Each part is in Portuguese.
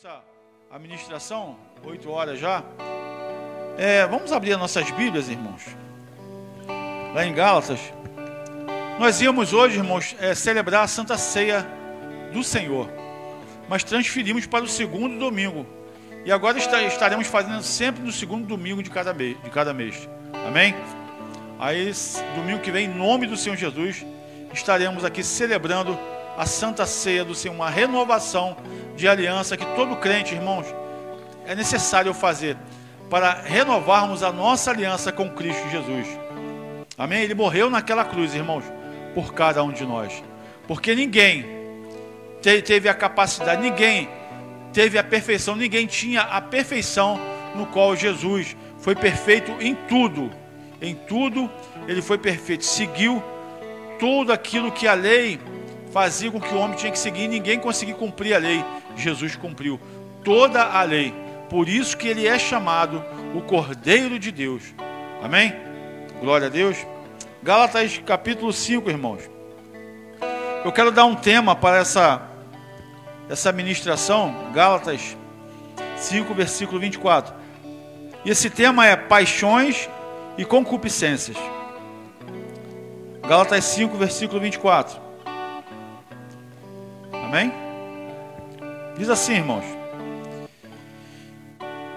Começar a ministração, 8 horas já. Vamos abrir as nossas Bíblias, irmãos. Lá em Gálatas. Nós íamos hoje, irmãos, celebrar a Santa Ceia do Senhor. Mas transferimos para o segundo domingo. E agora estaremos fazendo sempre no segundo domingo de cada mês. Amém? Aí, domingo que vem, em nome do Senhor Jesus, estaremos aqui celebrando a Santa Ceia do Senhor, uma renovação de aliança que todo crente, irmãos, é necessário fazer para renovarmos a nossa aliança com Cristo Jesus. Amém? Ele morreu naquela cruz, irmãos, por cada um de nós. Porque ninguém teve a capacidade, ninguém teve a perfeição, ninguém tinha a perfeição no qual Jesus foi perfeito em tudo. Em tudo ele foi perfeito, seguiu tudo aquilo que a lei fazia com que o homem tinha que seguir, ninguém conseguia cumprir a lei. Jesus cumpriu toda a lei. Por isso que ele é chamado o Cordeiro de Deus. Amém? Glória a Deus. Gálatas capítulo 5, irmãos. Eu quero dar um tema para essa ministração. Gálatas 5, versículo 24. E esse tema é paixões e concupiscências. Gálatas 5, versículo 24. Amém? Diz assim, irmãos.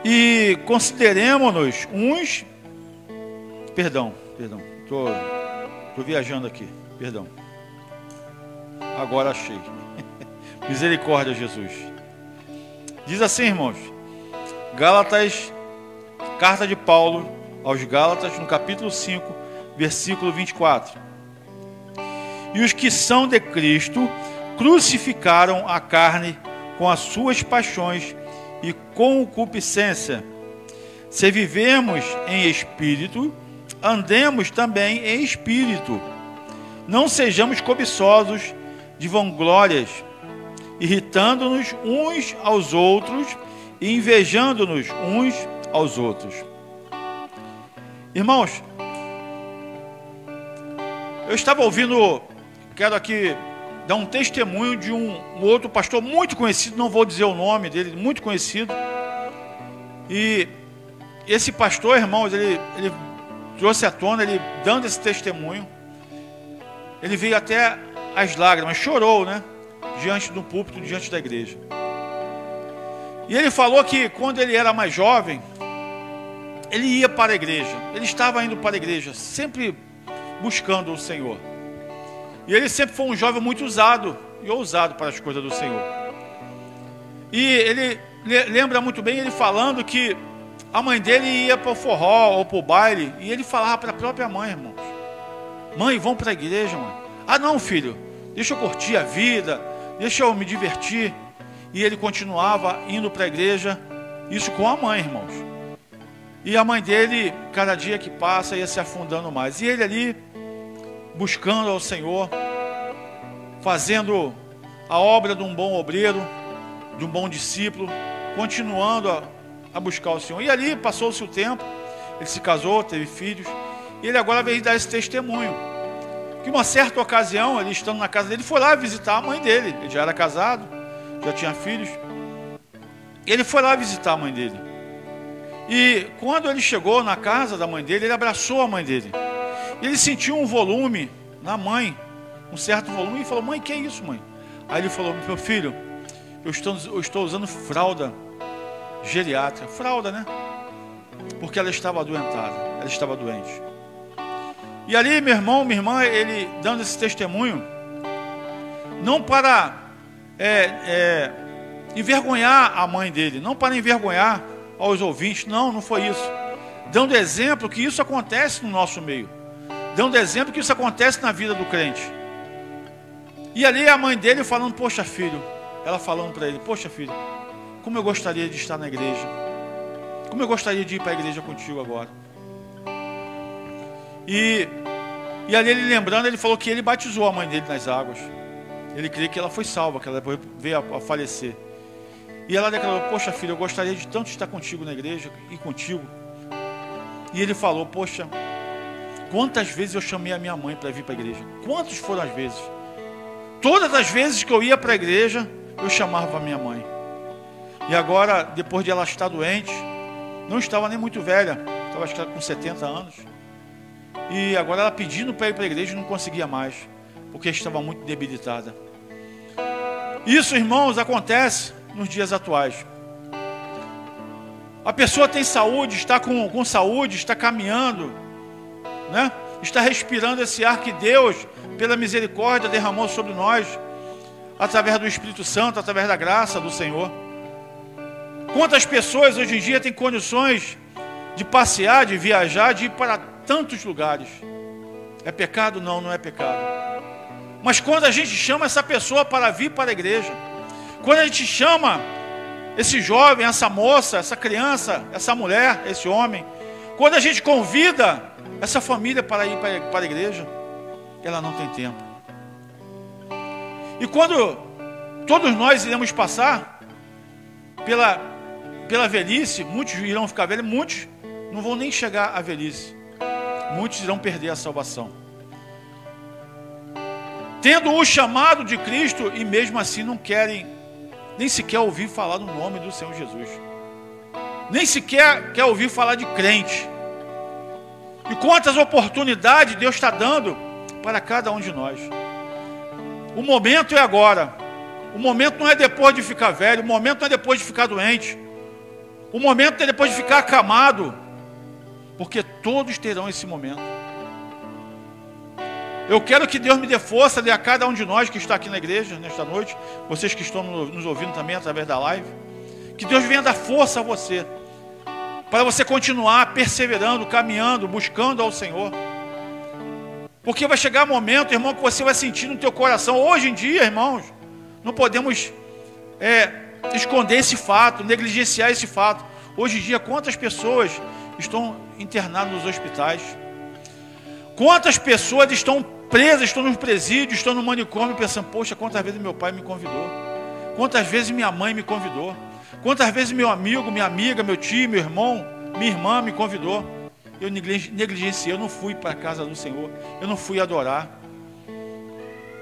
E consideremos-nos uns... Perdão. Estou viajando aqui. Perdão. Agora achei. Misericórdia, Jesus. Diz assim, irmãos. Gálatas, carta de Paulo aos Gálatas, no capítulo 5, versículo 24. E os que são de Cristo crucificaram a carne com as suas paixões e concupiscência. Se vivemos em espírito, andemos também em espírito. Não sejamos cobiçosos de vanglórias, irritando-nos uns aos outros e invejando-nos uns aos outros. Irmãos, eu estava ouvindo, quero aqui dar um testemunho de um outro pastor muito conhecido, não vou dizer o nome dele, muito conhecido. E esse pastor, irmãos, ele trouxe à tona, ele dando esse testemunho, ele veio até as lágrimas, chorou, né? Diante do púlpito, diante da igreja. E ele falou que quando ele era mais jovem, ele ia para a igreja, ele estava indo para a igreja, sempre buscando o Senhor. E ele sempre foi um jovem muito usado e ousado para as coisas do Senhor. E ele lembra muito bem ele falando que a mãe dele ia para o forró ou para o baile, e ele falava para a própria mãe, irmãos: mãe, vamos para a igreja, mãe. Ah, não, filho, deixa eu curtir a vida, deixa eu me divertir. E ele continuava indo para a igreja, isso com a mãe, irmãos. E a mãe dele, cada dia que passa, ia se afundando mais. E ele ali, buscando ao Senhor, fazendo a obra de um bom obreiro, de um bom discípulo, continuando a buscar o Senhor. E ali passou-se o tempo, ele se casou, teve filhos, e ele agora veio dar esse testemunho. Que uma certa ocasião, ele estando na casa dele, foi lá visitar a mãe dele. Ele já era casado, já tinha filhos. E ele foi lá visitar a mãe dele. E quando ele chegou na casa da mãe dele, ele abraçou a mãe dele. Ele sentiu um volume na mãe, um certo volume, e falou: mãe, que é isso, mãe? Aí ele falou: meu filho, eu estou usando fralda geriátrica. Fralda, né? Porque ela estava adoentada, ela estava doente. E ali, meu irmão, minha irmã, ele dando esse testemunho, não para envergonhar a mãe dele, não para envergonhar aos ouvintes, não foi isso. Dando exemplo que isso acontece no nosso meio. Dando exemplo que isso acontece na vida do crente. E ali a mãe dele falando: poxa, filho, ela falando para ele: poxa, filho, como eu gostaria de estar na igreja, como eu gostaria de ir para a igreja contigo agora. E ali ele lembrando, ele falou que ele batizou a mãe dele nas águas. Ele crê que ela foi salva, que ela veio a falecer. E ela declarou: poxa, filho, eu gostaria de tanto estar contigo na igreja e contigo. E ele falou: poxa, quantas vezes eu chamei a minha mãe para vir para a igreja? Quantas foram as vezes? Todas as vezes que eu ia para a igreja, eu chamava a minha mãe. E agora, depois de ela estar doente, não estava nem muito velha, estava acho que com 70 anos. E agora ela pedindo para ir para a igreja não conseguia mais, porque estava muito debilitada. Isso, irmãos, acontece nos dias atuais. A pessoa tem saúde, está com saúde, está caminhando, né? Está respirando esse ar que Deus, pela misericórdia, derramou sobre nós, através do Espírito Santo, através da graça do Senhor. Quantas pessoas hoje em dia têm condições de passear, de viajar, de ir para tantos lugares? É pecado? Não, não é pecado. Mas quando a gente chama essa pessoa para vir para a igreja, quando a gente chama esse jovem, essa moça, essa criança, essa mulher, esse homem, quando a gente convida essa família para ir para a igreja, ela não tem tempo. E quando todos nós iremos passar pela velhice, muitos irão ficar velhos, muitos não vão nem chegar à velhice. Muitos irão perder a salvação. Tendo o chamado de Cristo e mesmo assim não querem nem sequer ouvir falar no nome do Senhor Jesus. Nem sequer quer ouvir falar de crente. E quantas oportunidades Deus está dando para cada um de nós. O momento é agora. O momento não é depois de ficar velho. O momento não é depois de ficar doente. O momento é depois de ficar acamado. Porque todos terão esse momento. Eu quero que Deus me dê força, dê a cada um de nós que está aqui na igreja nesta noite, vocês que estão nos ouvindo também através da live, que Deus venha dar força a você, para você continuar perseverando, caminhando, buscando ao Senhor. Porque vai chegar um momento, irmão, que você vai sentir no teu coração. Hoje em dia, irmãos, não podemos esconder esse fato, negligenciar esse fato. Hoje em dia, quantas pessoas estão internadas nos hospitais? Quantas pessoas estão presas, estão nos presídios, estão no manicômio, pensando, poxa, quantas vezes meu pai me convidou? Quantas vezes minha mãe me convidou? Quantas vezes meu amigo, minha amiga, meu tio, meu irmão, minha irmã me convidou? Eu negligenciei, eu não fui para a casa do Senhor, eu não fui adorar.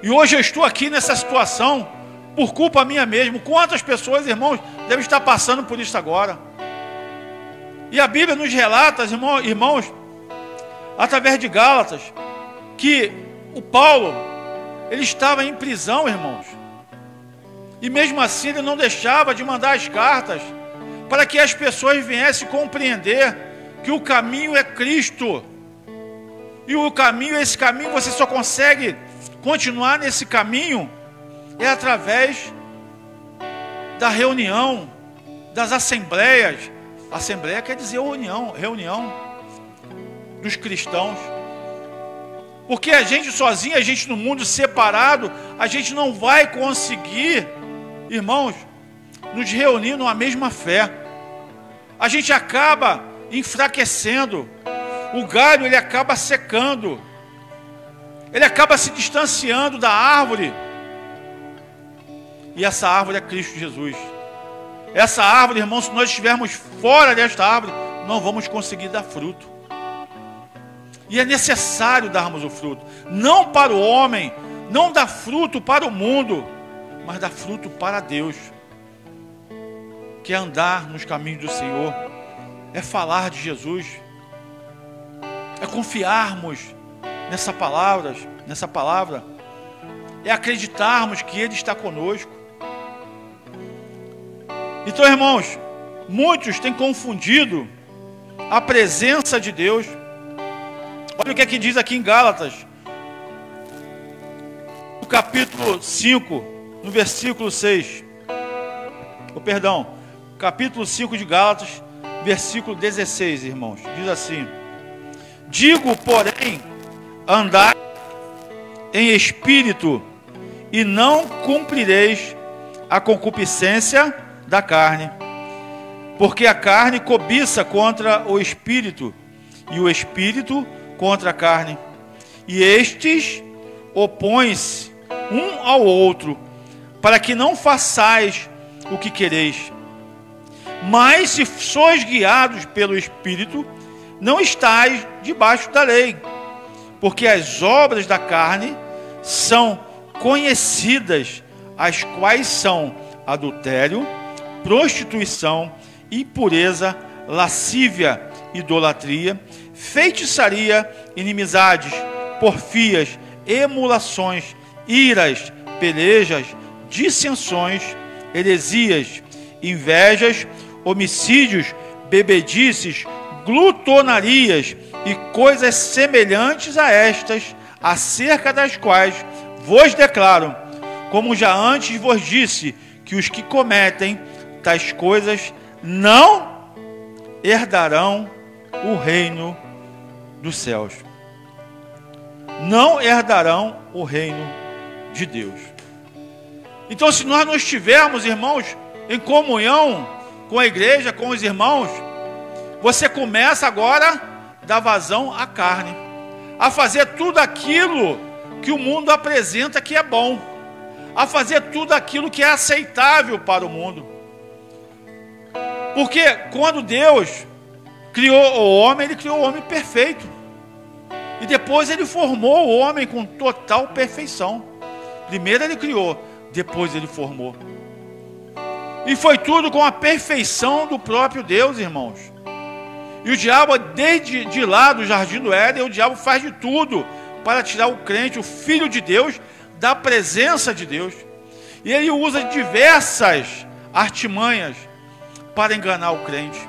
E hoje eu estou aqui nessa situação, por culpa minha mesmo. Quantas pessoas, irmãos, devem estar passando por isso agora? E a Bíblia nos relata, irmãos, através de Gálatas, que o Paulo, ele estava em prisão, irmãos. E mesmo assim ele não deixava de mandar as cartas, para que as pessoas viessem compreender que o caminho é Cristo. E o caminho, esse caminho, você só consegue continuar nesse caminho através da reunião, das assembleias. Assembleia quer dizer reunião dos cristãos. Porque a gente sozinho, a gente no mundo separado, a gente não vai conseguir, irmãos, nos reunir numa mesma fé. A gente acaba enfraquecendo. O galho, ele acaba secando. Ele acaba se distanciando da árvore. E essa árvore é Cristo Jesus. Essa árvore, irmãos, se nós estivermos fora desta árvore, não vamos conseguir dar fruto. E é necessário darmos o fruto. Não para o homem, não dar fruto para o mundo, mas dar fruto para Deus. Que é andar nos caminhos do Senhor. É falar de Jesus. É confiarmos nessa palavra. É acreditarmos que Ele está conosco. Então, irmãos, muitos têm confundido a presença de Deus. Olha o que é que diz aqui em Gálatas, no capítulo 5, no versículo 6. Capítulo 5 de Gálatas, versículo 16, irmãos. Diz assim: digo, porém, andai em espírito, e não cumprireis a concupiscência da carne, porque a carne cobiça contra o espírito, e o espírito contra a carne, e estes opõem-se um ao outro, para que não façais o que quereis. Mas se sois guiados pelo Espírito, não estáis debaixo da lei, porque as obras da carne são conhecidas, as quais são adultério, prostituição, impureza, lascívia, idolatria, feitiçaria, inimizades, porfias, emulações, iras, pelejas, dissensões, heresias, invejas, homicídios, bebedices, glutonarias e coisas semelhantes a estas, acerca das quais vos declaro, como já antes vos disse, que os que cometem tais coisas não herdarão o reino dos céus. Não herdarão o reino de Deus. Então, se nós não estivermos, irmãos, em comunhão com a igreja, com os irmãos, você começa agora a dar vazão à carne, a fazer tudo aquilo que o mundo apresenta que é bom, a fazer tudo aquilo que é aceitável para o mundo. Porque quando Deus criou o homem, Ele criou o homem perfeito. E depois Ele formou o homem com total perfeição. Primeiro Ele criou, depois Ele formou. E foi tudo com a perfeição do próprio Deus, irmãos. E o diabo, desde de lá do Jardim do Éden, o diabo faz de tudo para tirar o crente, o Filho de Deus, da presença de Deus. E ele usa diversas artimanhas para enganar o crente.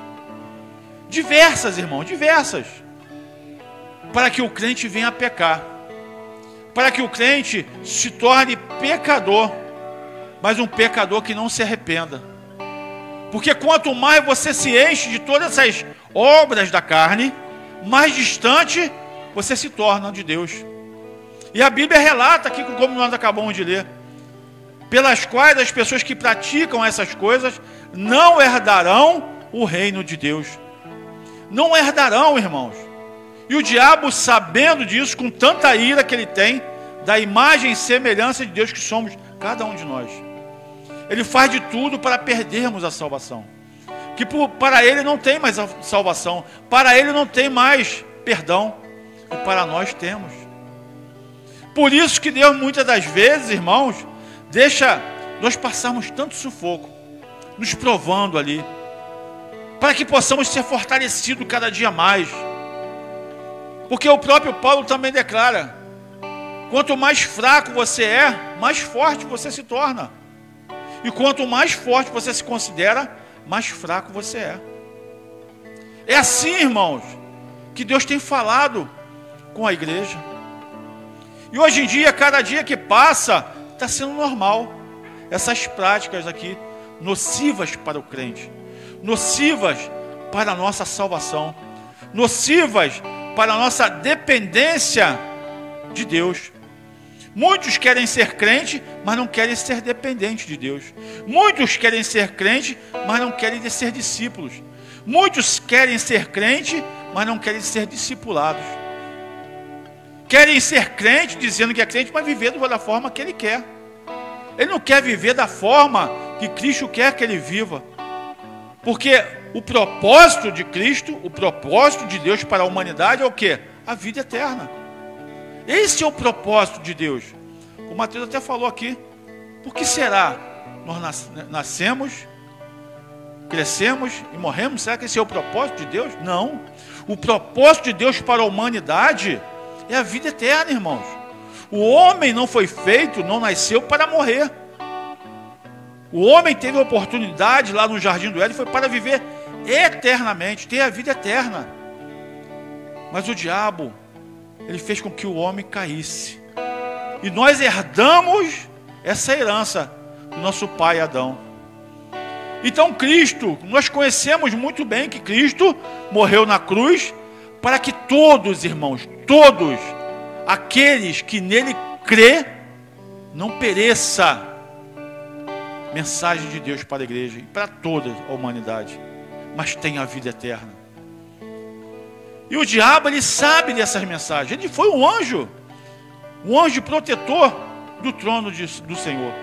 Diversas, irmão, diversas. Para que o crente venha a pecar. Para que o crente se torne pecador. Mas um pecador que não se arrependa. Porque quanto mais você se enche de todas essas obras da carne, mais distante você se torna de Deus. E a Bíblia relata aqui, como nós acabamos de ler, pelas quais as pessoas que praticam essas coisas não herdarão o reino de Deus. Não herdarão, irmãos. E o diabo, sabendo disso, com tanta ira que ele tem, da imagem e semelhança de Deus que somos cada um de nós, ele faz de tudo para perdermos a salvação. Que para ele não tem mais a salvação, para ele não tem mais perdão, e para nós temos. Por isso que Deus, muitas das vezes, irmãos, deixa nós passarmos tanto sufoco, nos provando ali, para que possamos ser fortalecidos cada dia mais. Porque o próprio Paulo também declara: quanto mais fraco você é, mais forte você se torna. E quanto mais forte você se considera, mais fraco você é. É assim, irmãos, que Deus tem falado com a igreja. E hoje em dia, cada dia que passa, está sendo normal essas práticas aqui, nocivas para o crente, nocivas para a nossa salvação, nocivas para a nossa dependência de Deus. Muitos querem ser crente, mas não querem ser dependentes de Deus. Muitos querem ser crente, mas não querem ser discípulos. Muitos querem ser crente, mas não querem ser discipulados. Querem ser crente, dizendo que é crente, mas viver da forma que ele quer. Ele não quer viver da forma que Cristo quer que ele viva. Porque o propósito de Cristo, o propósito de Deus para a humanidade é o quê? A vida eterna. Esse é o propósito de Deus. O Mateus até falou aqui. Por que será? Nós nascemos, crescemos e morremos. Será que esse é o propósito de Deus? Não. O propósito de Deus para a humanidade é a vida eterna, irmãos. O homem não foi feito, não nasceu para morrer. O homem teve a oportunidade lá no Jardim do Éden, foi para viver eternamente, ter a vida eterna. Mas o diabo, ele fez com que o homem caísse. E nós herdamos essa herança do nosso pai Adão. Então Cristo, nós conhecemos muito bem que Cristo morreu na cruz para que todos, irmãos, todos aqueles que nele crê, não pereça. Mensagem de Deus para a igreja e para toda a humanidade, mas tenha a vida eterna. E o diabo, ele sabe dessas mensagens. Ele foi um anjo protetor do trono do Senhor.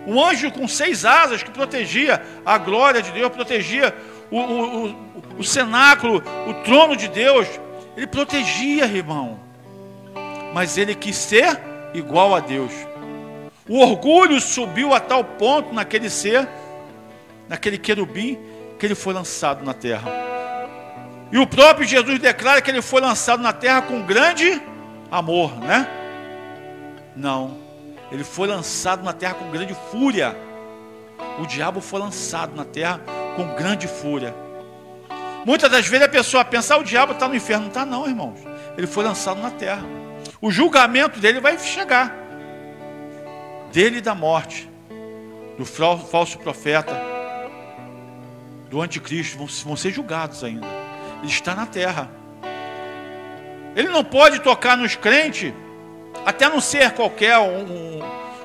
Um anjo com 6 asas que protegia a glória de Deus, protegia o cenáculo, o trono de Deus. Ele protegia, irmão. Mas ele quis ser igual a Deus. O orgulho subiu a tal ponto naquele ser naquele querubim, que ele foi lançado na terra. E o próprio Jesus declara que ele foi lançado na terra com grande amor, né? Não, ele foi lançado na terra com grande fúria. O diabo foi lançado na terra com grande fúria. Muitas das vezes a pessoa pensa, o diabo está no inferno. Não está não, irmãos. Ele foi lançado na terra. O julgamento dele vai chegar. Dele e da morte. Do falso profeta. Do anticristo. Vão ser julgados ainda. Ele está na terra. Ele não pode tocar nos crentes, até não ser qualquer,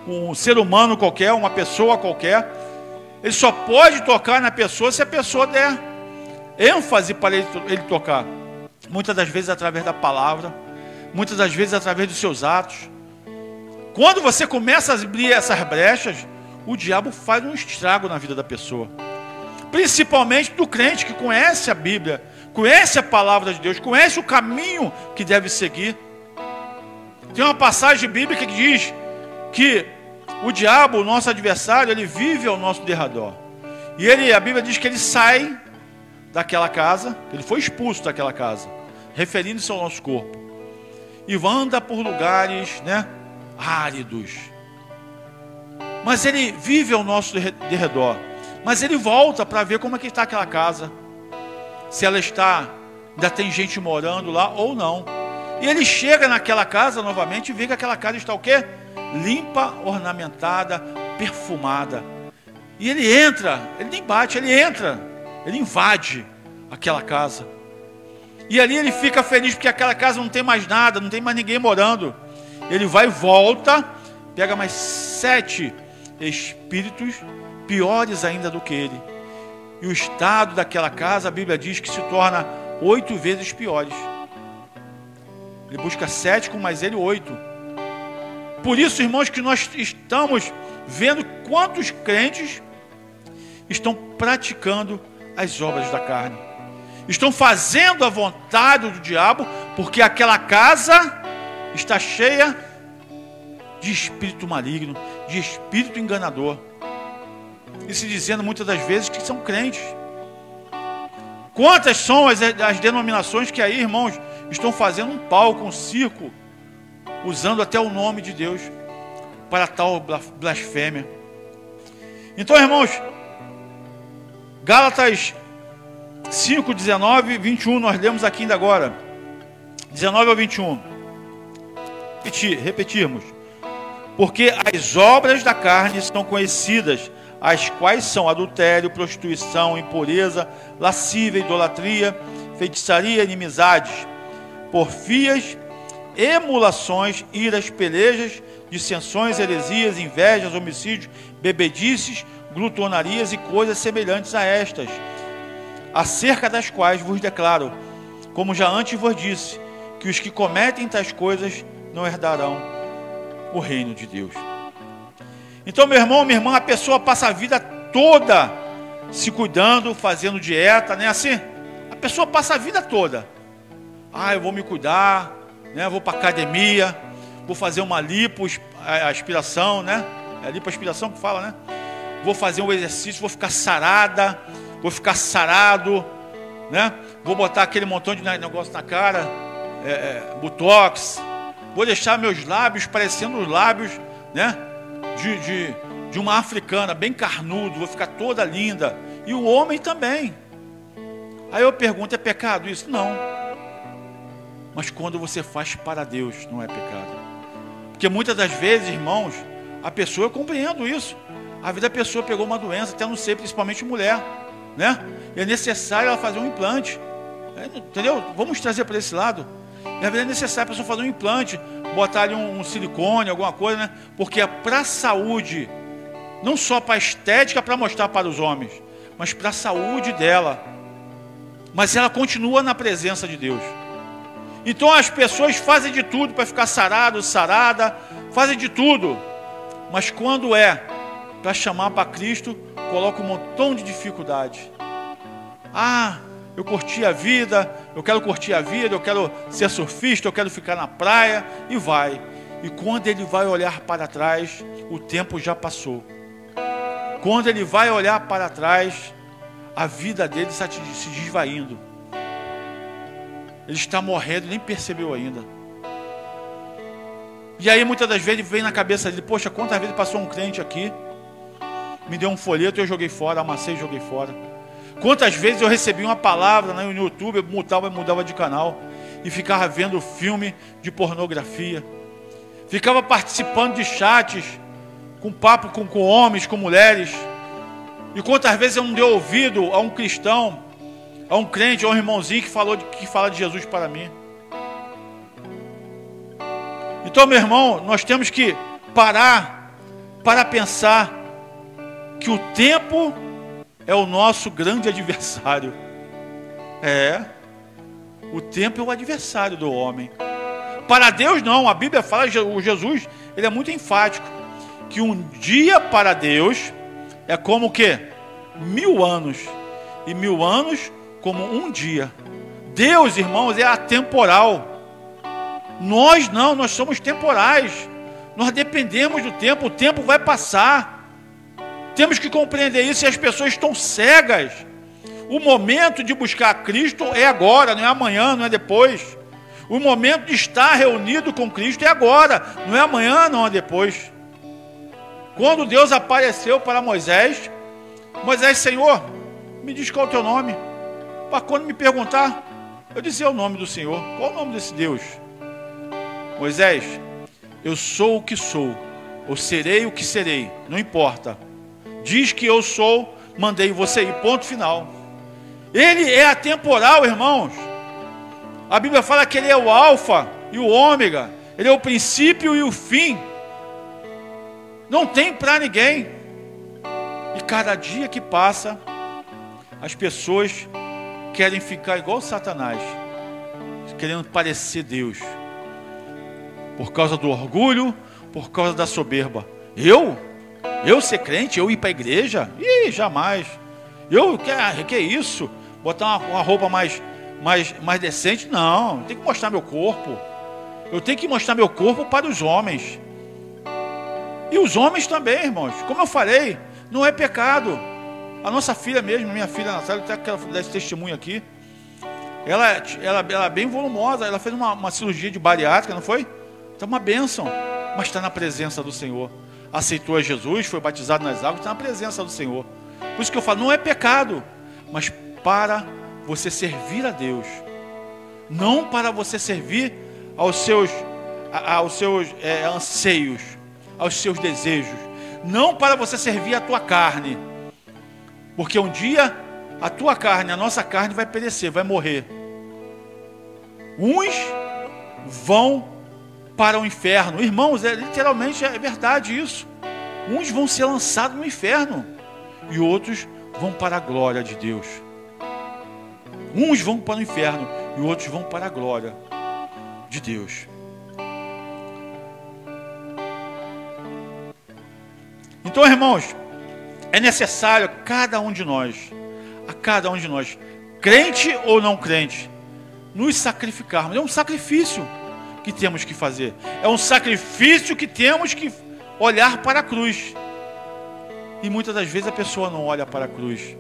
um ser humano qualquer, uma pessoa qualquer. Ele só pode tocar na pessoa se a pessoa der ênfase para ele tocar. Muitas das vezes através da palavra, muitas das vezes através dos seus atos. Quando você começa a abrir essas brechas, o diabo faz um estrago na vida da pessoa. Principalmente do crente que conhece a Bíblia, conhece a palavra de Deus, conhece o caminho que deve seguir. Tem uma passagem bíblica que diz que o diabo, o nosso adversário, ele vive ao nosso derredor. E a Bíblia diz que ele sai daquela casa, ele foi expulso daquela casa, referindo-se ao nosso corpo. E anda por lugares, né, áridos. Mas ele vive ao nosso derredor. Mas ele volta para ver como é que está aquela casa. Se ela ainda tem gente morando lá ou não. E ele chega naquela casa novamente e vê que aquela casa está o quê? Limpa, ornamentada, perfumada. E ele entra, ele nem bate, ele entra, ele invade aquela casa. E ali ele fica feliz porque aquela casa não tem mais nada, não tem mais ninguém morando. Ele vai e volta, pega mais 7 espíritos piores ainda do que ele. E o estado daquela casa, a Bíblia diz que se torna 8 vezes piores. Ele busca 7 com mais ele 8. Por isso, irmãos, que nós estamos vendo quantos crentes estão praticando as obras da carne. Estão fazendo a vontade do diabo, porque aquela casa está cheia de espírito maligno, de espírito enganador. E se dizendo muitas das vezes que são crentes. Quantas são as denominações que aí, irmãos, estão fazendo um palco, um circo, usando até o nome de Deus para tal blasfêmia. Então, irmãos, Gálatas 5, 19 e 21, nós lemos aqui ainda agora. 19 ao 21. Repetirmos. Porque as obras da carne são conhecidas, as quais são adultério, prostituição, impureza, lascívia, idolatria, feitiçaria, inimizades, porfias, emulações, iras, pelejas, dissensões, heresias, invejas, homicídios, bebedices, glutonarias e coisas semelhantes a estas, acerca das quais vos declaro, como já antes vos disse, que os que cometem tais coisas não herdarão o reino de Deus. Então, meu irmão, minha irmã, a pessoa passa a vida toda se cuidando, fazendo dieta, né? Assim, a pessoa passa a vida toda. Eu vou me cuidar, né? Vou para academia, vou fazer uma lipoaspiração, né? É a lipoaspiração que fala, né? Vou fazer um exercício, vou ficar sarada, vou ficar sarado, né? Vou botar aquele montão de negócio na cara, botox, vou deixar meus lábios parecendo os lábios, né? De uma africana, bem carnudo, vou ficar toda linda. E o homem também. Aí eu pergunto, é pecado isso? Não. Mas quando você faz para Deus, não é pecado. Porque muitas das vezes, irmãos, a pessoa, eu compreendo isso. A vida da pessoa pegou uma doença, até não sei, principalmente mulher, né? E é necessário ela fazer um implante. Entendeu? Vamos trazer para esse lado. E às vezes é necessário a pessoa fazer um implante, botar ali um silicone, alguma coisa, né? Porque é para a saúde, não só para a estética, para mostrar para os homens, mas para a saúde dela. Mas ela continua na presença de Deus. Então as pessoas fazem de tudo para ficar sarado, sarada, fazem de tudo. Mas quando é para chamar para Cristo, coloca um montão de dificuldade. Eu curti a vida, eu quero curtir a vida, eu quero ser surfista, eu quero ficar na praia, e vai. E quando ele vai olhar para trás, o tempo já passou. quando ele vai olhar para trás, a vida dele está se desvaindo. Ele está morrendo e nem percebeu ainda. E aí muitas das vezes vem na cabeça dele: poxa, quantas vezes passou um crente aqui, me deu um folheto, eu joguei fora, amassei e joguei fora. Quantas vezes eu recebi uma palavra no YouTube, eu mudava de canal e ficava vendo filme de pornografia. Ficava participando de chats, com papo com homens, com mulheres. E quantas vezes eu não dei ouvido a um cristão, a um crente, a um irmãozinho que fala de Jesus para mim. Então, meu irmão, nós temos que parar para pensar que o tempo é o nosso grande adversário. O tempo é o adversário do homem. Para Deus não, a Bíblia fala, o Jesus, ele é muito enfático, que um dia para Deus é como o quê? 1000 anos. E 1000 anos como um dia. Deus, irmãos, é atemporal. Nós não, nós somos temporais. Nós dependemos do tempo, o tempo vai passar. Temos que compreender isso, e as pessoas estão cegas. O momento de buscar Cristo é agora, não é amanhã, não é depois. O momento de estar reunido com Cristo é agora, não é amanhã, não é depois. Quando Deus apareceu para Moisés, Senhor, me diz qual é o teu nome. Para quando me perguntar, eu dizer o nome do Senhor. Qual é o nome desse Deus? Moisés, eu sou o que sou, ou serei o que serei, não importa. Diz que eu sou, mandei você ir, ponto final. Ele é atemporal, irmãos. A Bíblia fala que ele é o alfa e o ômega. Ele é o princípio e o fim. Não tem para ninguém. E cada dia que passa, as pessoas querem ficar igual Satanás, querendo parecer Deus. Por causa do orgulho, por causa da soberba. Eu ser crente, eu ir para a igreja? Ih, jamais. Que é isso? Botar uma roupa mais decente? Não, eu tenho que mostrar meu corpo. Eu tenho que mostrar meu corpo para os homens. E os homens também, irmãos. Como eu falei, não é pecado. A nossa filha mesmo, minha filha Natália, até que ela dá esse testemunho aqui. Ela é bem volumosa. Ela fez uma cirurgia de bariátrica, não foi? Está uma bênção. Mas está na presença do Senhor. Aceitou a Jesus, foi batizado nas águas, está na presença do Senhor. Por isso que eu falo, não é pecado, mas para você servir a Deus, não para você servir aos seus anseios, aos seus desejos, não para você servir a tua carne, porque um dia a tua carne, a nossa carne vai perecer, vai morrer. Uns vão para o inferno. Irmãos, literalmente é verdade isso. Uns vão ser lançados no inferno e outros vão para a glória de Deus. Uns vão para o inferno e outros vão para a glória de Deus. Então, irmãos, é necessário a cada um de nós, crente ou não crente, nos sacrificarmos. É um sacrifício que temos que fazer. É um sacrifício que temos que olhar para a cruz. E muitas das vezes a pessoa não olha para a cruz.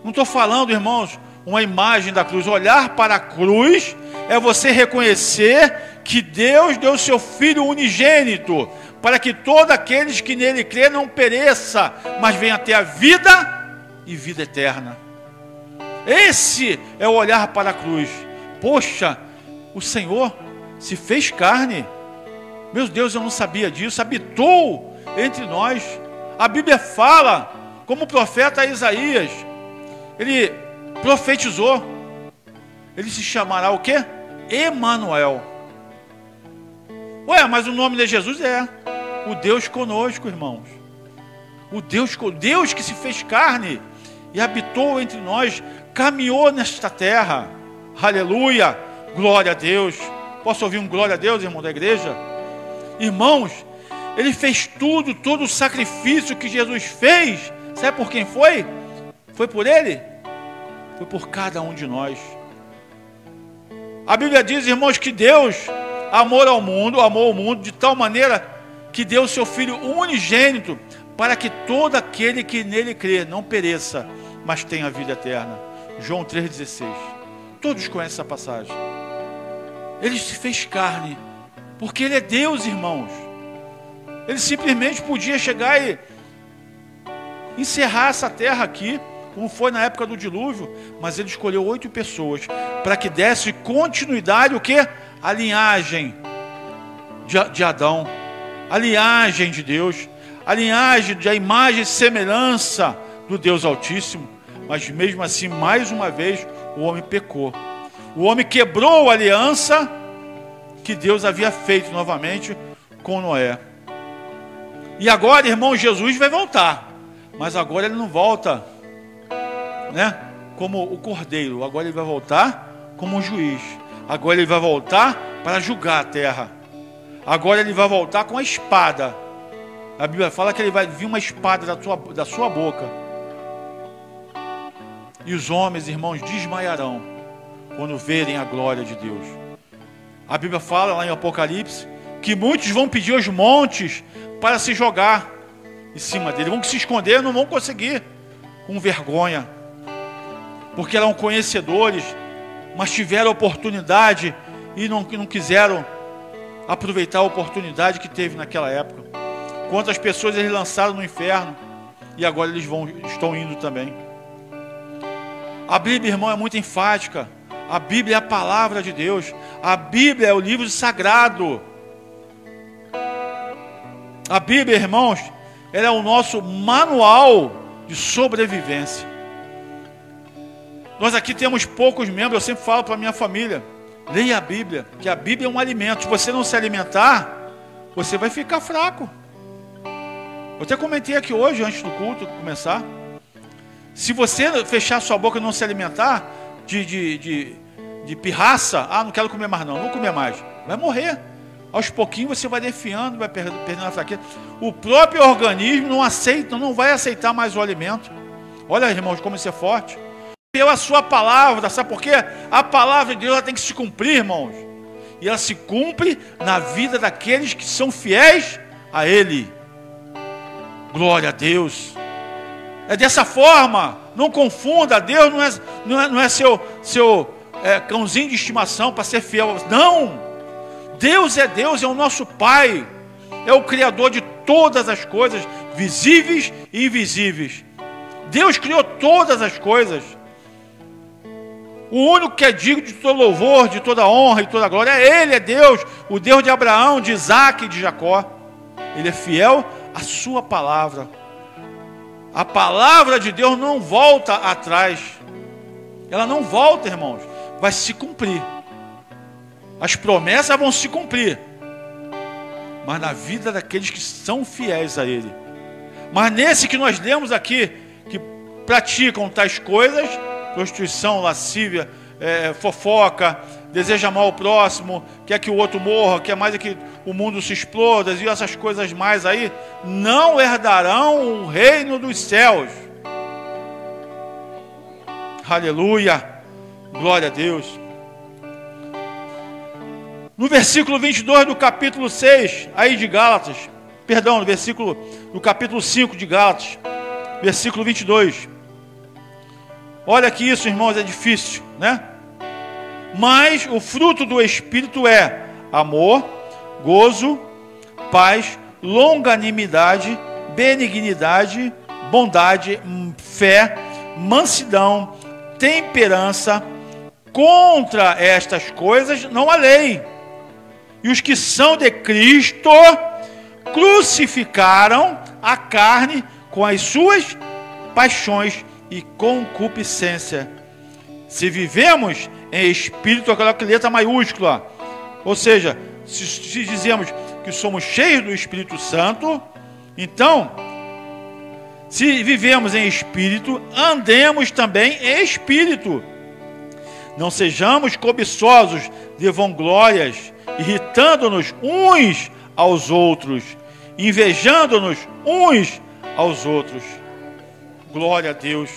Não estou falando, irmãos, uma imagem da cruz. Olhar para a cruz é você reconhecer que Deus deu seu Filho unigênito, para que todos aqueles que nele crê não pereça, mas venha ter a vida e vida eterna. Esse é o olhar para a cruz. Poxa, o Senhor se fez carne. Meu Deus, eu não sabia disso. Habitou entre nós. A Bíblia fala, como o profeta Isaías, ele profetizou. Ele se chamará o quê? Emanuel. Ué, mas o nome de Jesus é o Deus conosco, irmãos. O Deus que se fez carne e habitou entre nós, caminhou nesta terra. Aleluia, glória a Deus. Posso ouvir um glória a Deus, irmão da igreja? Irmãos, ele fez tudo, todo o sacrifício que Jesus fez. Sabe por quem foi? Foi por ele? Foi por cada um de nós. A Bíblia diz, irmãos, que Deus amou o mundo de tal maneira que deu o seu Filho unigênito para que todo aquele que nele crê não pereça, mas tenha a vida eterna. João 3,16. Todos conhecem essa passagem. Ele se fez carne, porque Ele é Deus, irmãos. Ele simplesmente podia chegar e encerrar essa terra aqui, como foi na época do dilúvio, mas Ele escolheu 8 pessoas, para que desse continuidade, o quê? A linhagem de Adão, a linhagem de Deus, a linhagem da imagem e semelhança do Deus Altíssimo. Mas mesmo assim, mais uma vez, o homem pecou. O homem quebrou a aliança que Deus havia feito novamente com Noé. E agora, irmão, Jesus vai voltar. Mas agora ele não volta, né, como o cordeiro. Agora ele vai voltar como um juiz. Agora ele vai voltar para julgar a terra. Agora ele vai voltar com a espada. A Bíblia fala que ele vai vir uma espada da sua boca. E os homens, irmãos, desmaiarão quando verem a glória de Deus. A Bíblia fala lá em Apocalipse que muitos vão pedir aos montes para se jogar em cima dele. Vão se esconder, não vão conseguir, com vergonha. Porque eram conhecedores, mas tiveram oportunidade e não quiseram aproveitar a oportunidade que teve naquela época. Quantas pessoas eles lançaram no inferno e agora eles estão indo também. A Bíblia, irmão, é muito enfática. A Bíblia é a palavra de Deus. A Bíblia é o livro sagrado. A Bíblia, irmãos, ela é o nosso manual de sobrevivência. Nós aqui temos poucos membros. Eu sempre falo para a minha família: leia a Bíblia, que a Bíblia é um alimento. Se você não se alimentar, você vai ficar fraco. Eu até comentei aqui hoje, antes do culto começar. Se você fechar sua boca e não se alimentar de pirraça, não quero comer mais não, não vou comer mais, vai morrer. Aos pouquinhos você vai defiando, vai perdendo a fraqueza. O próprio organismo não vai aceitar mais o alimento. Olha, irmãos, como isso é forte. Pela sua palavra, sabe por quê? A palavra de Deus ela tem que se cumprir, irmãos. E ela se cumpre na vida daqueles que são fiéis a Ele. Glória a Deus. É dessa forma. Não confunda. Deus não é seu cãozinho de estimação para ser fiel. Não. Deus, é o nosso Pai. É o Criador de todas as coisas, visíveis e invisíveis. Deus criou todas as coisas. O único que é digno de todo louvor, de toda honra e toda glória, Ele é Deus, o Deus de Abraão, de Isaac e de Jacó. Ele é fiel à sua palavra. A palavra de Deus não volta atrás. Ela não volta, irmãos. Vai se cumprir. As promessas vão se cumprir. Mas na vida daqueles que são fiéis a Ele. Mas nesse que nós lemos aqui, que praticam tais coisas, prostituição, lascívia, fofoca, deseja mal ao próximo, quer que o outro morra, quer mais que o mundo se exploda, e essas coisas mais aí, não herdarão o reino dos céus. Aleluia, glória a Deus. No versículo 22 do capítulo 6, aí de Gálatas, perdão, no capítulo 5 de Gálatas, versículo 22. Olha que isso, irmãos, é difícil, né? Mas o fruto do Espírito é amor, gozo, paz, longanimidade, benignidade, bondade, fé, mansidão, temperança. Contra estas coisas não há lei. E os que são de Cristo crucificaram a carne com as suas paixões e concupiscência. Se vivemos em espírito, aquela letra maiúscula, ou seja, se dizemos que somos cheios do Espírito Santo, então, se vivemos em espírito, andemos também em espírito. Não sejamos cobiçosos de vanglórias, irritando-nos uns aos outros, invejando-nos uns aos outros. Glória a Deus.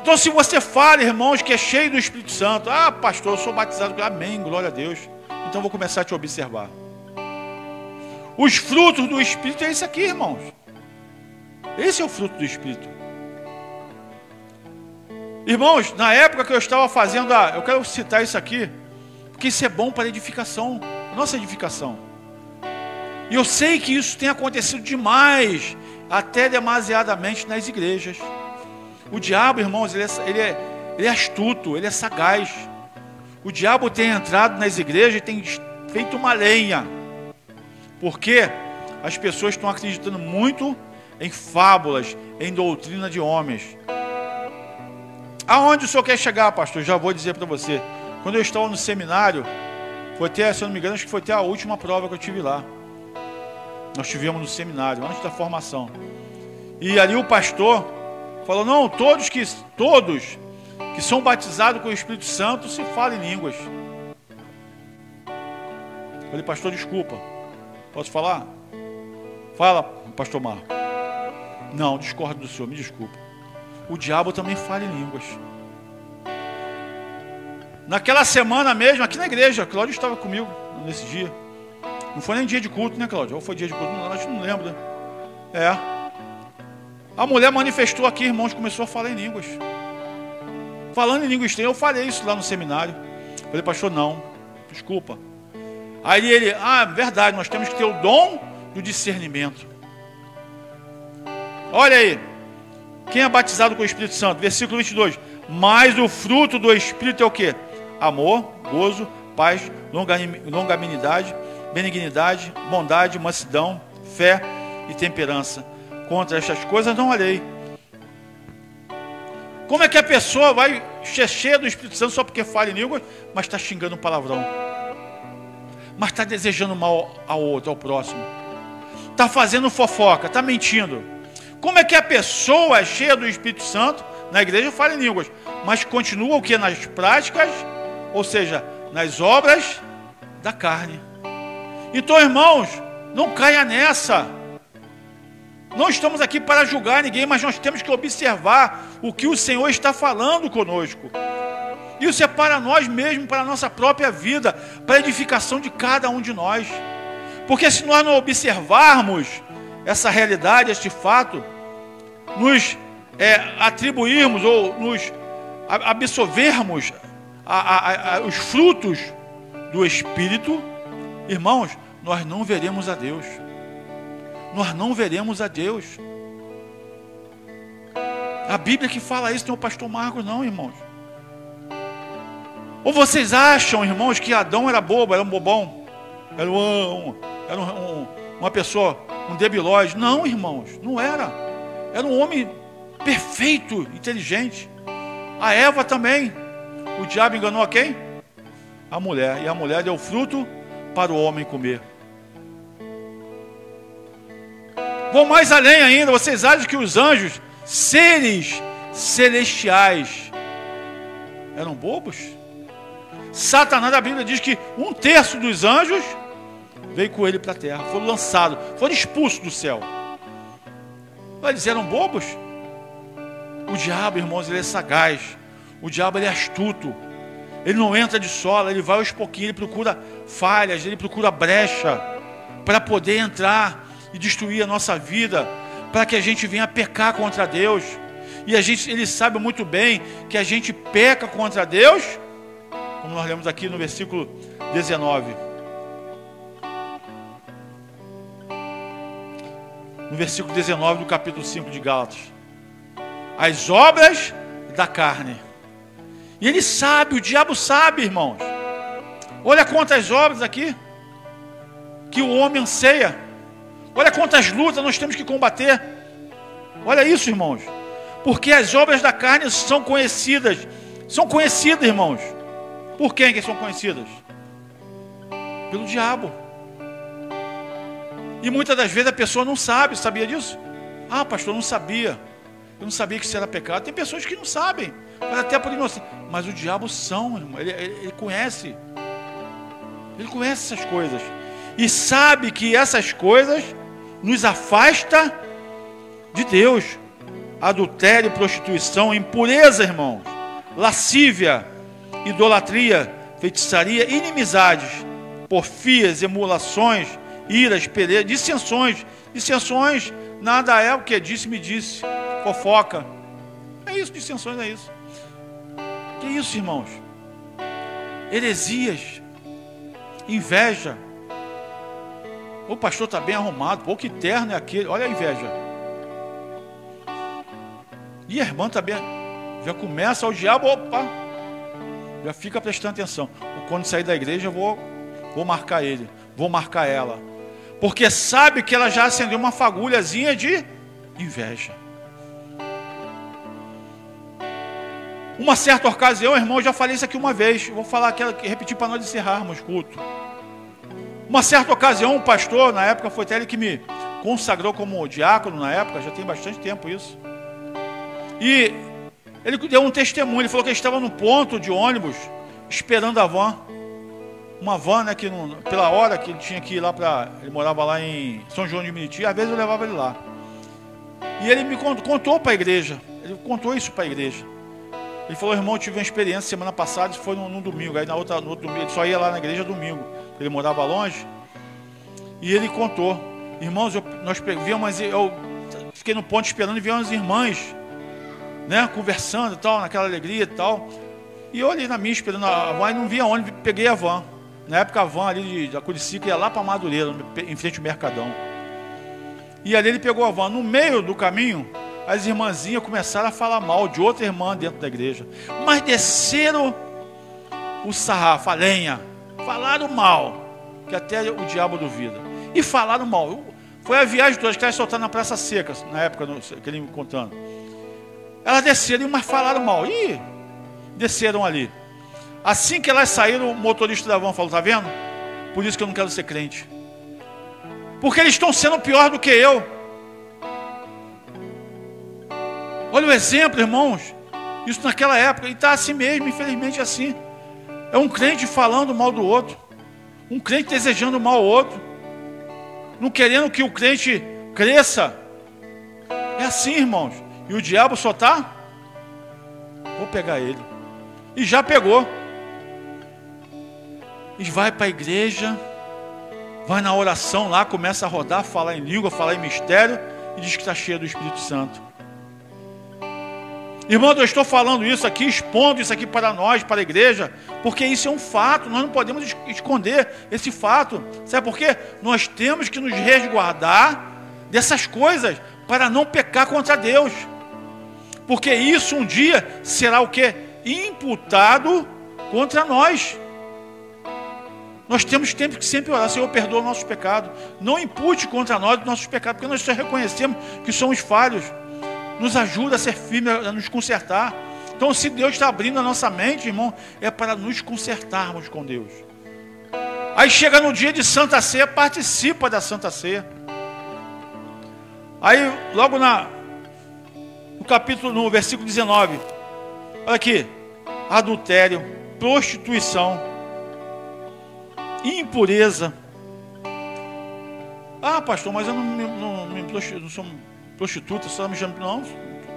Então, se você fala, irmãos, que é cheio do Espírito Santo, pastor, eu sou batizado, amém, glória a Deus. Então, vou começar a te observar. Os frutos do Espírito é isso aqui, irmãos. Esse é o fruto do Espírito. Irmãos, na época que eu estava fazendo eu quero citar isso aqui, porque isso é bom para a edificação, nossa edificação. E eu sei que isso tem acontecido demais, até demasiadamente nas igrejas. O diabo, irmãos, ele é astuto, ele é sagaz. O diabo tem entrado nas igrejas e tem feito uma lenha. Porque as pessoas estão acreditando muito em fábulas, em doutrina de homens. Aonde o senhor quer chegar, pastor? Já vou dizer para você. Quando eu estava no seminário, foi até, se eu não me engano, acho que foi até a última prova que eu tive lá. Nós tivemos no seminário, antes da formação. E ali o pastor falou, não, todos que são batizados com o Espírito Santo se falam em línguas. Eu falei, pastor, desculpa. Posso falar? Fala, pastor Marco. Não, discordo do senhor, me desculpa. O diabo também fala em línguas. Naquela semana mesmo, aqui na igreja, Cláudio estava comigo nesse dia. Não foi nem dia de culto, né, Cláudio? Ou foi dia de culto? Não, a gente não lembra. A mulher manifestou aqui, irmãos, começou a falar em línguas. Falando em língua estranha, eu falei isso lá no seminário. Falei, pastor, não, desculpa. Aí ele, verdade, nós temos que ter o dom do discernimento. Olha aí, quem é batizado com o Espírito Santo? Versículo 22. Mas o fruto do Espírito é o quê? Amor, gozo, paz, longanimidade, benignidade, bondade, mansidão, fé e temperança. Contra estas coisas não há lei. Como é que a pessoa vai ser cheia do Espírito Santo só porque fala em língua, mas está xingando um palavrão? Mas está desejando mal ao outro, ao próximo. Está fazendo fofoca, está mentindo. Como é que a pessoa cheia do Espírito Santo, na igreja fala em línguas, mas continua o que? Nas práticas, ou seja, nas obras da carne. Então, irmãos, não caia nessa. Não estamos aqui para julgar ninguém, mas nós temos que observar o que o Senhor está falando conosco. Isso é para nós mesmos, para a nossa própria vida, para a edificação de cada um de nós. Porque se nós não observarmos essa realidade, este fato, nos atribuirmos ou nos absorvermos os frutos do Espírito, irmãos, nós não veremos a Deus. Nós não veremos a Deus. A Bíblia que fala isso, não é o pastor Marcos, não, irmãos. Ou vocês acham, irmãos, que Adão era bobo, era um bobão? Era uma pessoa, um debilóide? Não, irmãos, não era. Era um homem perfeito, inteligente. A Eva também. O diabo enganou a quem? A mulher. E a mulher deu fruto para o homem comer. Vou mais além ainda. Vocês acham que os anjos, seres celestiais, eram bobos? Satanás, a Bíblia diz que 1/3 dos anjos veio com ele para a terra, foram lançados, foram expulsos do céu. Eles eram bobos? O diabo, irmãos, ele é sagaz. O diabo, ele é astuto. Ele não entra de sola, ele vai aos pouquinhos, ele procura falhas, ele procura brecha para poder entrar e destruir a nossa vida, para que a gente venha pecar contra Deus. E ele sabe muito bem que a gente peca contra Deus, como nós lemos aqui no versículo 19. No versículo 19 do capítulo 5 de Gálatas. As obras da carne. E ele sabe, o diabo sabe, irmãos. Olha quantas obras aqui que o homem anseia. Olha quantas lutas nós temos que combater. Olha isso, irmãos. Porque as obras da carne são conhecidas. São conhecidas, irmãos. Por quem que são conhecidas? Pelo diabo. E muitas das vezes a pessoa não sabe. Sabia disso? Ah, pastor, eu não sabia. Eu não sabia que isso era pecado. Tem pessoas que não sabem. Mas até por inocência. Mas o diabo são, irmão. Ele conhece. Ele conhece essas coisas. E sabe que essas coisas nos afasta de Deus. Adultério, prostituição, impureza, irmãos. Lascívia, idolatria, feitiçaria, inimizades, porfias, emulações, iras, pereiras, dissensões. Dissensões nada é o que disse-me disse, fofoca. É isso, dissensões é isso. Que isso, irmãos? Heresias, inveja. O pastor está bem arrumado, pô, que terno é aquele, olha a inveja. E a irmã está bem, já começa o diabo, opa, já fica prestando atenção. Quando sair da igreja, eu vou marcar ele, vou marcar ela. Porque sabe que ela já acendeu uma fagulhazinha de inveja. Uma certa ocasião, irmão, eu já falei isso aqui uma vez, eu vou falar aquela que repetir para nós encerrarmos o culto. Uma certa ocasião, um pastor, na época foi até ele que me consagrou como diácono, na época, já tem bastante tempo isso. E ele deu um testemunho, ele falou que ele estava no ponto de ônibus, esperando a van. Uma van, né, que não, pela hora que ele tinha que ir lá para... Ele morava lá em São João de Meriti, às vezes eu levava ele lá. E ele me contou para a igreja, ele contou isso para a igreja. Ele falou, irmão, eu tive uma experiência semana passada, isso foi num domingo, aí no outro domingo, ele só ia lá na igreja domingo, ele morava longe. E ele contou, irmãos, eu fiquei no ponto esperando e vi umas irmãs, né, conversando e tal, naquela alegria e tal. E eu ali na minha esperando a van, e não via onde, peguei a van. Na época a van ali da Curicica ia lá para Madureira, em frente ao Mercadão. E ali ele pegou a van, no meio do caminho, as irmãzinhas começaram a falar mal de outra irmã dentro da igreja. Mas desceram o sarrafo, a lenha. Falaram mal, que até o diabo duvida. E falaram mal. Foi a viagem toda, que elas soltaram na Praça Seca, na época que ele me contando. Elas desceram, mas falaram mal. E desceram ali. Assim que elas saíram, o motorista da van falou, tá vendo? Por isso que eu não quero ser crente. Porque eles estão sendo pior do que eu. Olha o exemplo, irmãos. Isso naquela época. E está assim mesmo, infelizmente assim. É um crente falando mal do outro. Um crente desejando mal ao outro. Não querendo que o crente cresça. É assim, irmãos. E o diabo só está? Vou pegar ele. E já pegou. E vai para a igreja. Vai na oração lá, começa a rodar, falar em língua, falar em mistério. E diz que está cheio do Espírito Santo. Irmão, eu estou falando isso aqui, expondo isso aqui para nós, para a igreja, porque isso é um fato, nós não podemos esconder esse fato. Sabe por quê? Nós temos que nos resguardar dessas coisas, para não pecar contra Deus. Porque isso um dia será o quê? Imputado contra nós. Nós temos que sempre orar, Senhor, perdoa nossos pecados. Não impute contra nós os nossos pecados, porque nós já reconhecemos que somos falhos. Nos ajuda a ser firme, a nos consertar. Então, se Deus está abrindo a nossa mente, irmão, é para nos consertarmos com Deus. Aí chega no dia de Santa Ceia, participa da Santa Ceia. Aí, logo no versículo 19, olha aqui, adultério, prostituição, impureza. Ah, pastor, mas eu não sou prostituta, só me chama. Não,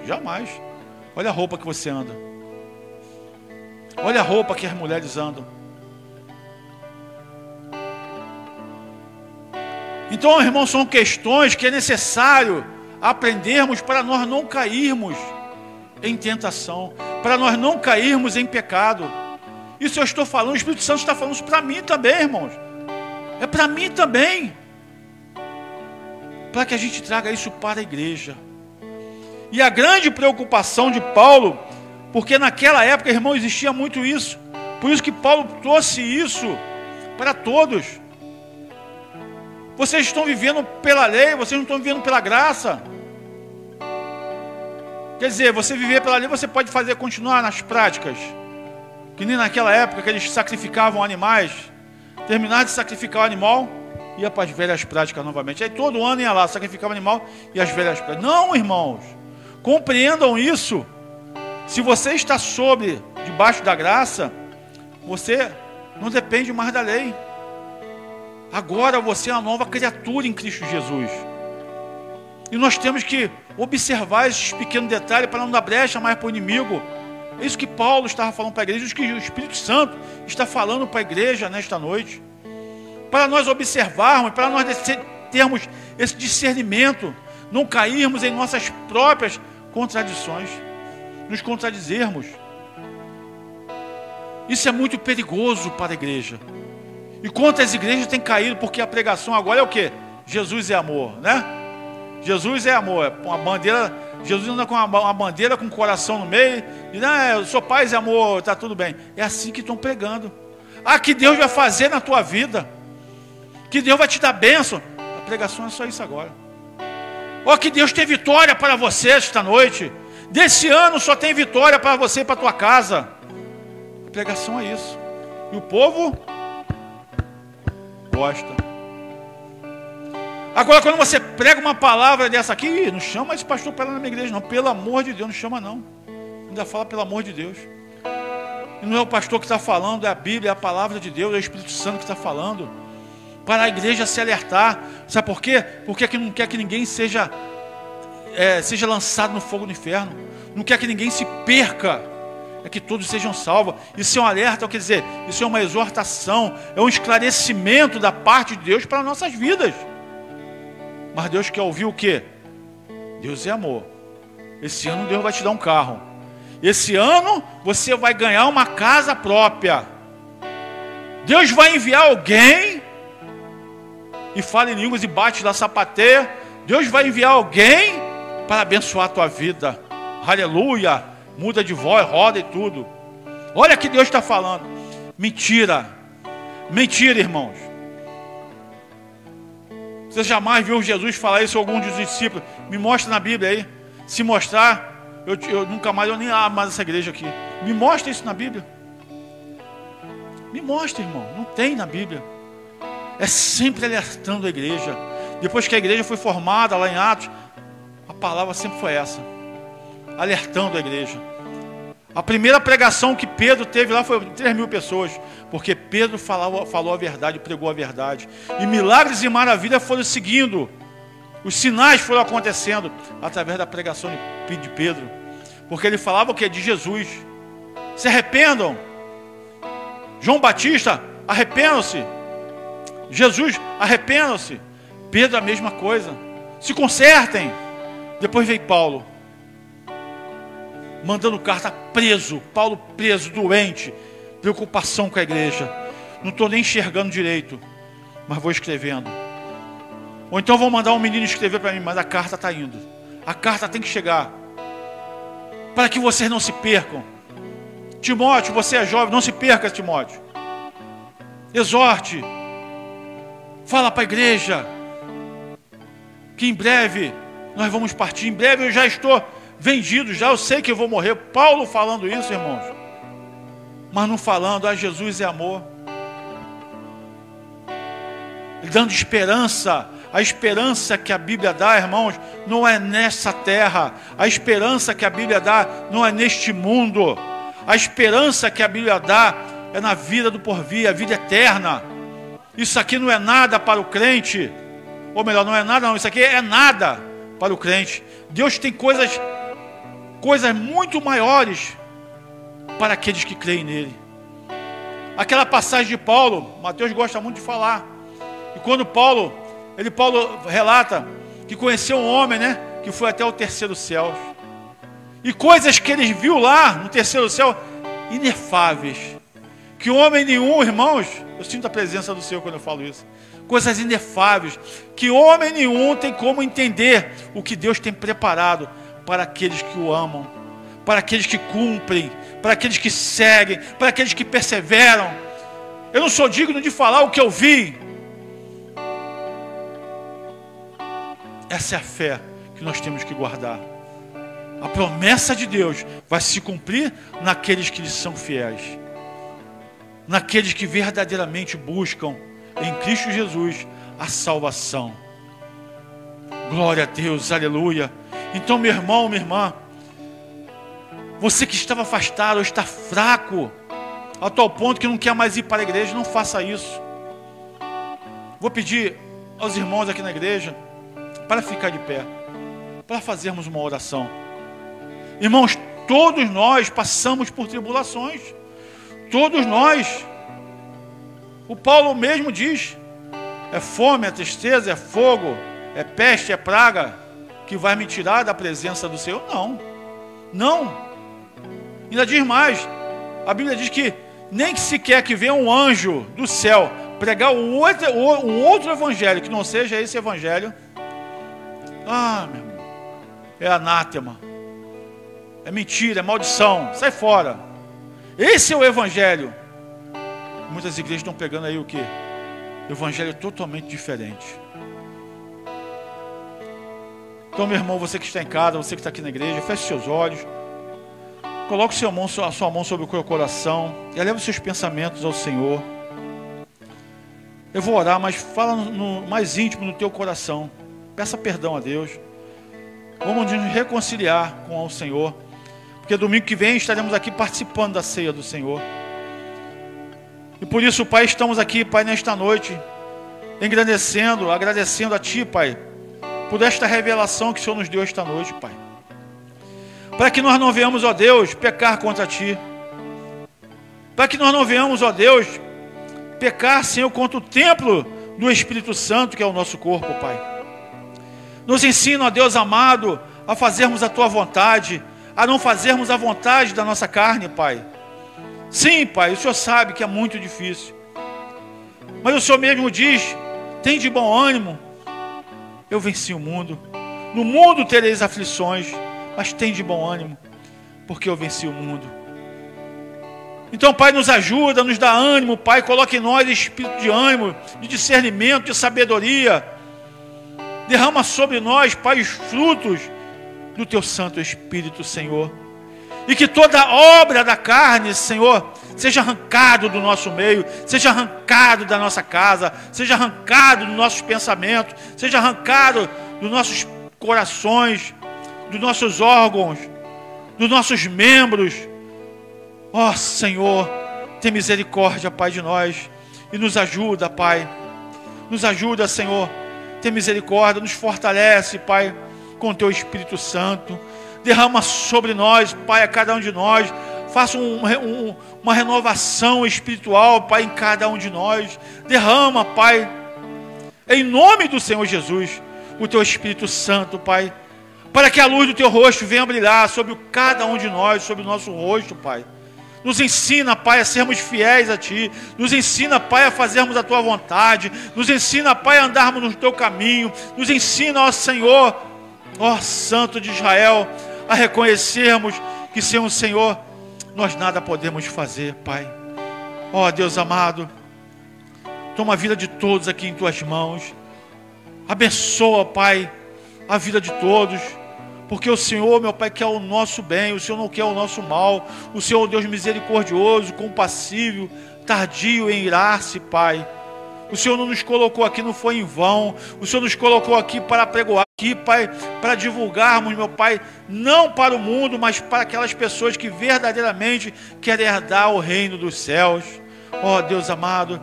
jamais. Olha a roupa que você anda. Olha a roupa que as mulheres andam. Então, irmãos, são questões que é necessário aprendermos para nós não cairmos em tentação, para nós não cairmos em pecado. Isso eu estou falando, o Espírito Santo está falando isso para mim também, irmãos. É para mim também. Para que a gente traga isso para a igreja. E a grande preocupação de Paulo, porque naquela época, irmão, existia muito isso. Por isso que Paulo trouxe isso para todos. Vocês estão vivendo pela lei, vocês não estão vivendo pela graça. Quer dizer, você viver pela lei, você pode continuar nas práticas. Que nem naquela época que eles sacrificavam animais. Terminar de sacrificar o animal, ia para as velhas práticas novamente. Aí todo ano ia lá, sacrificava o animal e as velhas práticas. Não, irmãos, compreendam isso. Se você está debaixo da graça, você não depende mais da lei. Agora você é uma nova criatura em Cristo Jesus. E nós temos que observar esses pequenos detalhes para não dar brecha mais para o inimigo. É isso que Paulo estava falando para a igreja, isso que o Espírito Santo está falando para a igreja nesta noite. para nós observarmos, para nós termos esse discernimento, não cairmos em nossas próprias contradições, nos contradizermos. Isso é muito perigoso para a igreja. E quantas igrejas têm caído porque a pregação agora é o quê? Jesus é amor, né? Jesus é amor, é uma bandeira. Jesus anda com uma bandeira com o coração no meio, e eu sou paz e amor, está tudo bem. É assim que estão pregando. Que Deus vai fazer na tua vida, que Deus vai te dar bênção. A pregação é só isso agora. Que Deus tem vitória para você esta noite. Desse ano só tem vitória para você e para a tua casa. A pregação é isso. E o povo gosta. Agora, quando você prega uma palavra dessa aqui, não chama esse pastor para ir na minha igreja, não. Pelo amor de Deus, não chama não. Ainda fala pelo amor de Deus. E não é o pastor que está falando, é a Bíblia, é a palavra de Deus, é o Espírito Santo que está falando. Para a igreja se alertar. Sabe por quê? Porque não quer que ninguém seja lançado no fogo do inferno. Não quer que ninguém se perca. É que todos sejam salvos. Isso é um alerta, quer dizer, isso é uma exortação, é um esclarecimento da parte de Deus para nossas vidas. Mas Deus quer ouvir o quê? Deus é amor. Esse ano Deus vai te dar um carro. Esse ano você vai ganhar uma casa própria. Deus vai enviar alguém e fala em línguas e bate lá, sapateia. Deus vai enviar alguém para abençoar a tua vida. Aleluia. Muda de voz, roda e tudo. Olha que Deus está falando. Mentira. Mentira, irmãos. Você jamais viu Jesus falar isso a algum dos discípulos? Me mostra na Bíblia aí. Se mostrar, eu nunca mais, eu nem abro mais essa igreja aqui. Me mostra isso na Bíblia. Me mostra, irmão. Não tem na Bíblia. É sempre alertando a igreja. Depois que a igreja foi formada lá em Atos, a palavra sempre foi essa. Alertando a igreja. A primeira pregação que Pedro teve lá foi 3.000 pessoas. Porque Pedro falou a verdade, pregou a verdade. E milagres e maravilhas foram seguindo. Os sinais foram acontecendo através da pregação de Pedro. Porque ele falava o que? De Jesus. Se arrependam. João Batista, arrependam-se. Jesus, arrependam-se. Pedro, a mesma coisa. Se consertem. Depois veio Paulo, mandando carta, preso. Paulo preso, doente. Preocupação com a igreja. Não estou nem enxergando direito, mas vou escrevendo. Ou então vou mandar um menino escrever para mim, mas a carta está indo. A carta tem que chegar. Para que vocês não se percam. Timóteo, você é jovem, não se perca, Timóteo. Exorte. Fala para a igreja que em breve nós vamos partir. Em breve eu já estou vendido, já eu sei que eu vou morrer. Paulo falando isso, irmãos. Mas não falando, Jesus é amor. Dando esperança. A esperança que a Bíblia dá, irmãos, não é nessa terra. A esperança que a Bíblia dá não é neste mundo. A esperança que a Bíblia dá é na vida do porvir, a vida eterna. Isso aqui não é nada para o crente. Ou melhor, não é nada não, isso aqui é nada para o crente. Deus tem coisas muito maiores para aqueles que creem nele. Aquela passagem de Paulo, Mateus gosta muito de falar. E quando Paulo relata que conheceu um homem, né, que foi até o terceiro céu. E coisas que ele viu lá no terceiro céu, inefáveis. Que homem nenhum, irmãos, eu sinto a presença do Senhor quando eu falo isso. Coisas inefáveis, que homem nenhum tem como entender o que Deus tem preparado para aqueles que o amam, para aqueles que cumprem, para aqueles que seguem, para aqueles que perseveram. Eu não sou digno de falar o que eu vi. Essa é a fé que nós temos que guardar. A promessa de Deus vai se cumprir naqueles que lhe são fiéis. Naqueles que verdadeiramente buscam em Cristo Jesus a salvação. Glória a Deus, aleluia. Então, meu irmão, minha irmã, você que estava afastado ou está fraco, a tal ponto que não quer mais ir para a igreja, não faça isso. Vou pedir aos irmãos aqui na igreja para ficar de pé, para fazermos uma oração. Irmãos, todos nós passamos por tribulações. Todos nós. O Paulo mesmo diz é fome, é tristeza, é fogo, é peste, é praga que vai me tirar da presença do Senhor? Não. Não. Ainda diz mais. A Bíblia diz que nem que sequer que venha um anjo do céu pregar um outro evangelho que não seja esse evangelho. Ah, meu irmão, é anátema, é mentira, é maldição, sai fora. Esse é o evangelho. Muitas igrejas estão pegando aí o quê? Evangelho totalmente diferente. Então, meu irmão, você que está em casa, você que está aqui na igreja, feche seus olhos, coloque a sua mão sobre o seu coração e eleve os seus pensamentos ao Senhor. Eu vou orar, mas fala no mais íntimo no teu coração. Peça perdão a Deus. Vamos nos reconciliar com o Senhor, porque domingo que vem estaremos aqui participando da ceia do Senhor. E por isso, Pai, estamos aqui, Pai, nesta noite, engrandecendo, agradecendo a Ti, Pai, por esta revelação que o Senhor nos deu esta noite, Pai. Para que nós não venhamos, ó Deus, pecar contra Ti. Para que nós não venhamos, ó Deus, pecar, Senhor, contra o templo do Espírito Santo, que é o nosso corpo, Pai. Nos ensina, ó Deus amado, a fazermos a Tua vontade, a não fazermos a vontade da nossa carne, Pai. Sim, Pai, o Senhor sabe que é muito difícil. Mas o Senhor mesmo diz, tem de bom ânimo, eu venci o mundo. No mundo tereis aflições, mas tem de bom ânimo, porque eu venci o mundo. Então, Pai, nos ajuda, nos dá ânimo, Pai, coloque em nós espírito de ânimo, de discernimento, de sabedoria. Derrama sobre nós, Pai, os frutos do Teu Santo Espírito, Senhor. E que toda obra da carne, Senhor, seja arrancado do nosso meio, seja arrancado da nossa casa, seja arrancado dos nossos pensamentos, seja arrancado dos nossos corações, dos nossos órgãos, dos nossos membros. Ó Senhor, tem misericórdia, Pai, de nós, e nos ajuda, Pai. Nos ajuda, Senhor, tem misericórdia, nos fortalece, Pai, com Teu Espírito Santo. Derrama sobre nós, Pai, a cada um de nós. Faça uma renovação espiritual, Pai, em cada um de nós. Derrama, Pai, em nome do Senhor Jesus, o Teu Espírito Santo, Pai, para que a luz do Teu rosto venha brilhar sobre cada um de nós, sobre o nosso rosto, Pai. Nos ensina, Pai, a sermos fiéis a Ti. Nos ensina, Pai, a fazermos a Tua vontade. Nos ensina, Pai, a andarmos no Teu caminho. Nos ensina, ó Senhor, ó Santo de Israel, a reconhecermos que sem o Senhor nós nada podemos fazer, Pai. Ó Deus amado, toma a vida de todos aqui em Tuas mãos. Abençoa, Pai, a vida de todos, porque o Senhor, meu Pai, quer o nosso bem, o Senhor não quer o nosso mal. O Senhor é um Deus misericordioso, compassivo, tardio em irar-se, Pai. O Senhor não nos colocou aqui, não foi em vão. O Senhor nos colocou aqui para pregoar, aqui, Pai, para divulgarmos, meu Pai, não para o mundo, mas para aquelas pessoas que verdadeiramente querem herdar o reino dos céus. Ó Deus amado,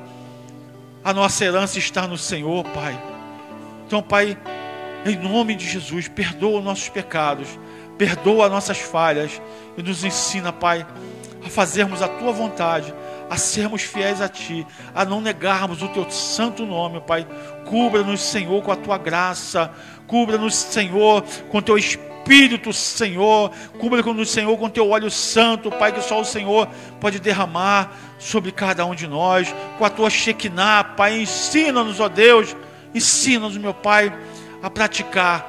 a nossa herança está no Senhor, Pai. Então, Pai, em nome de Jesus, perdoa os nossos pecados, perdoa as nossas falhas e nos ensina, Pai, a fazermos a Tua vontade, a sermos fiéis a Ti, a não negarmos o Teu santo nome, Pai. Cubra-nos, Senhor, com a Tua graça. Cubra-nos, Senhor, com Teu Espírito, Senhor. Cubra-nos, Senhor, com Teu óleo santo, Pai, que só o Senhor pode derramar sobre cada um de nós. Com a Tua Shekinah, Pai, ensina-nos, ó Deus. Ensina-nos, meu Pai, a praticar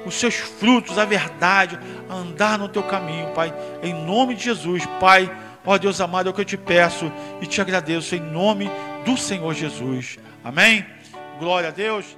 os Seus frutos, a verdade, a andar no Teu caminho, Pai. Em nome de Jesus, Pai. Ó Deus amado, é o que eu te peço e te agradeço em nome do Senhor Jesus. Amém? Glória a Deus.